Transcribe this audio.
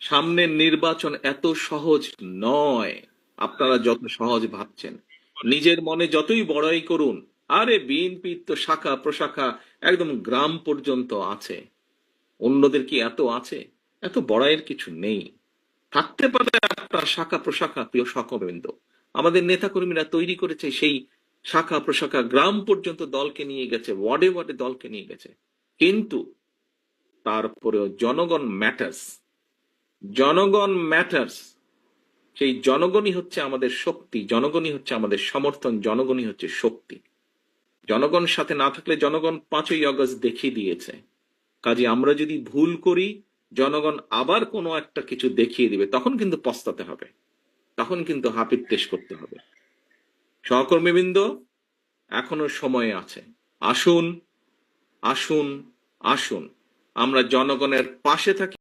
সামনের নির্বাচন এত সহজ নয় আপনারা যত সহজ ভাবছেন। নিজের মনে যতই বড়াই করুন, আরে বিএনপির তো শাখা প্রশাখা একদম গ্রাম পর্যন্ত আছে, অন্যদের কি এত আছে? এত বড়াইয়ের কিছু নেই। থাকতে পারে আপনার শাখা প্রশাখা, প্রিয় সহকর্মীবৃন্দ, আমাদের নেতাকর্মীরা তৈরি করেছে সেই শাখা প্রশাখা, গ্রাম পর্যন্ত দলকে নিয়ে গেছে, ওয়ার্ডে ওয়ার্ডে দলকে নিয়ে গেছে। কিন্তু তারপরেও জনগণ ম্যাটার্স, জনগণ ম্যাটার্স। সেই জনগণই হচ্ছে আমাদের শক্তি, জনগণই হচ্ছে আমাদের সমর্থন, জনগণই হচ্ছে শক্তি। জনগণ সাথে না থাকলে জনগণ 5ই আগস্ট দেখিয়ে দিয়েছে। কাজে আমরা যদি ভুল করি, জনগণ আবার কোনো একটা কিছু দেখিয়ে দিবে, তখন কিন্তু পস্তাতে হবে, তখন কিন্তু হাপিত্তেশ পেশ করতে হবে। সহকর্মীবৃন্দ, এখনো সময় আছে। আসুন, আসুন, আসুন, আমরা জনগণের পাশে থাকি।